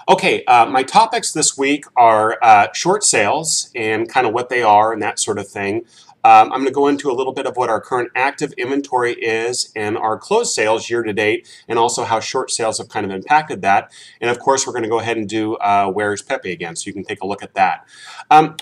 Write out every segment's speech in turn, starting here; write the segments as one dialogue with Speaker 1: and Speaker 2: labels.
Speaker 1: Okay, my topics this week are short sales and kind of what they are and that sort of thing. I'm going to go into a little bit of what our current active inventory is and our closed sales year to date, and also how short sales have kind of impacted that. And of course, we're going to go ahead and do Where's Pepe again, so you can take a look at that.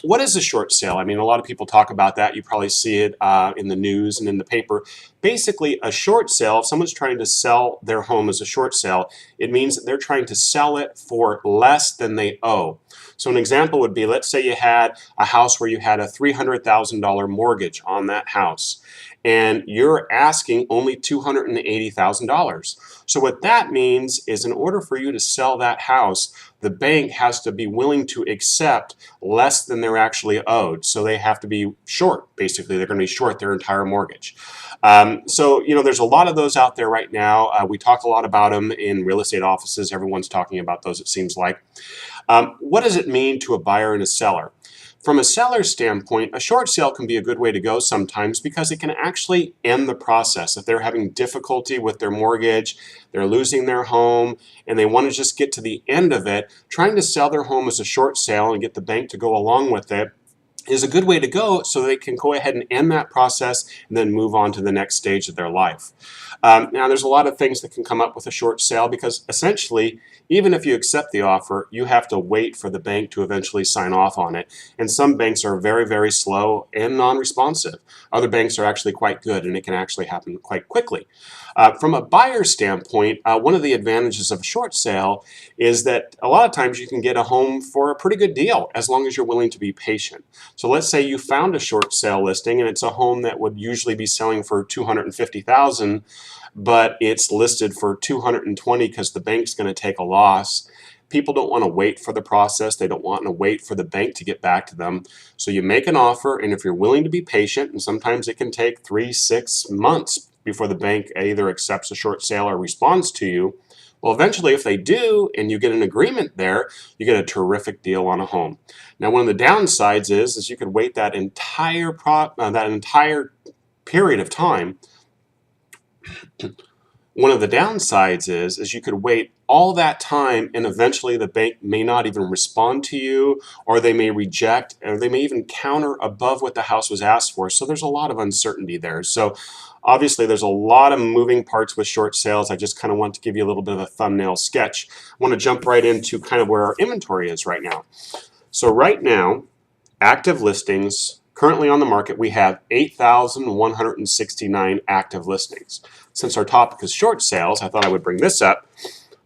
Speaker 1: What is a short sale? I mean, a lot of people talk about that. You probably see it in the news and in the paper. Basically, a short sale, if someone's trying to sell their home as a short sale, it means that they're trying to sell it for less than they owe. So an example would be, let's say you had a house where you had a $300,000 mortgage on that house, and you're asking only $280,000. So what that means is, in order for you to sell that house, the bank has to be willing to accept less than they're actually owed. So they have to be short, basically. They're going to be short their entire mortgage. There's a lot of those out there right now. We talk a lot about them in real estate offices. Everyone's talking about those, it seems like. What does it mean to a buyer and a seller? From a seller's standpoint, a short sale can be a good way to go sometimes because it can actually end the process. If they're having difficulty with their mortgage, they're losing their home, and they want to just get to the end of it, trying to sell their home as a short sale and get the bank to go along with it is a good way to go, so they can go ahead and end that process and then move on to the next stage of their life. Now, there's a lot of things that can come up with a short sale, because essentially, even if you accept the offer, you have to wait for the bank to eventually sign off on it. And some banks are very, very slow and non-responsive. Other banks are actually quite good, and it can actually happen quite quickly. From a buyer's standpoint, one of the advantages of a short sale is that a lot of times you can get a home for a pretty good deal as long as you're willing to be patient. So let's say you found a short sale listing and it's a home that would usually be selling for $250,000, but it's listed for $220 because the bank's going to take a loss. People don't want to wait for the process. They don't want to wait for the bank to get back to them. So you make an offer, and if you're willing to be patient, and sometimes it can take 3-6 months before the bank either accepts a short sale or responds to you. Well, eventually, if they do, and you get an agreement there, you get a terrific deal on a home. Now, one of the downsides is you could wait that entire period of time. One of the downsides is you could wait all that time, and eventually the bank may not even respond to you, or they may reject, or they may even counter above what the house was asked for. So there's a lot of uncertainty there. So obviously there's a lot of moving parts with short sales. I just kind of want to give you a little bit of a thumbnail sketch. I want to jump right into kind of where our inventory is right now. So right now, active listings currently on the market, we have 8,169 active listings. Since our topic is short sales, I thought I would bring this up.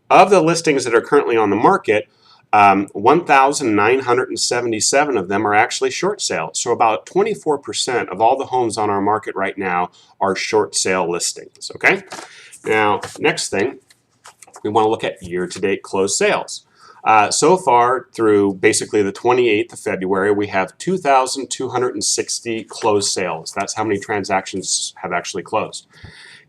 Speaker 1: Of the listings that are currently on the market, 1,977 of them are actually short sales. So about 24% of all the homes on our market right now are short sale listings, okay? Now, next thing, we want to look at year-to-date closed sales. So far, through basically the 28th of February, we have 2,260 closed sales. That's how many transactions have actually closed.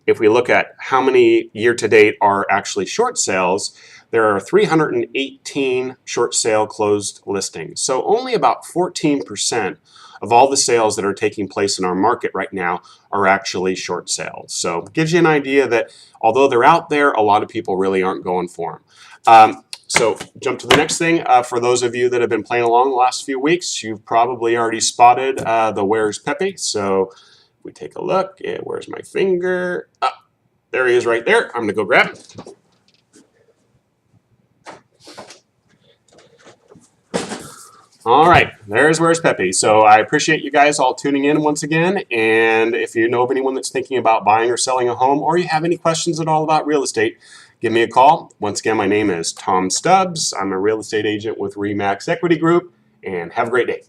Speaker 1: If we look at how many year-to-date are actually short sales, there are 318 short sale closed listings. So only about 14% of all the sales that are taking place in our market right now are actually short sales. So it gives you an idea that although they're out there, a lot of people really aren't going for them. So jump to the next thing. For those of you that have been playing along the last few weeks, you've probably already spotted the Where's Pepe. So we take a look. Where's my finger? There he is right there. I'm going to go grab him. All right, there's Where's Pepe. So I appreciate you guys all tuning in once again. And if you know of anyone that's thinking about buying or selling a home, or you have any questions at all about real estate, give me a call. Once again, my name is Tom Stubbs. I'm a real estate agent with RE/MAX Equity Group, and have a great day.